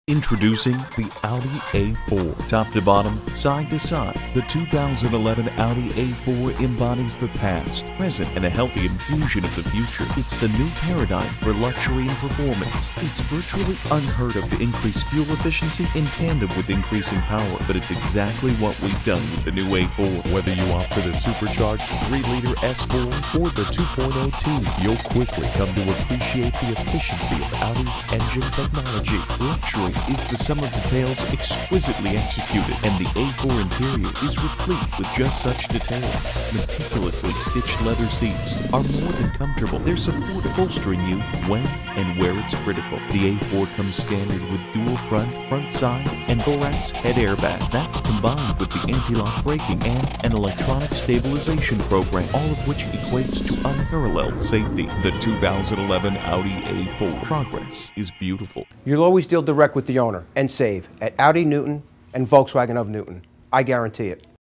Introducing the Audi A4. Top to bottom, side to side, the 2011 Audi A4 embodies the past, present, and a healthy infusion of the future. It's the new paradigm for luxury and performance. It's virtually unheard of to increase fuel efficiency in tandem with increasing power, but it's exactly what we've done with the new A4. Whether you opt for the supercharged 3-liter S4 or the 2.0T, you'll quickly come to appreciate the efficiency of Audi's engine technology. Luxury is the sum of details exquisitely executed, and the A4 interior is replete with just such details. Meticulously stitched leather seats are more than comfortable. They're support bolstering you when and where it's critical. The A4 comes standard with dual front side, and 4X head airbag. That's combined with the anti-lock braking and an electronic stabilization program, all of which equates to unparalleled safety. The 2011 Audi A4 Progress is beautiful. You'll always deal direct with the owner and save at Audi Newton and Volkswagen of Newton. I guarantee it.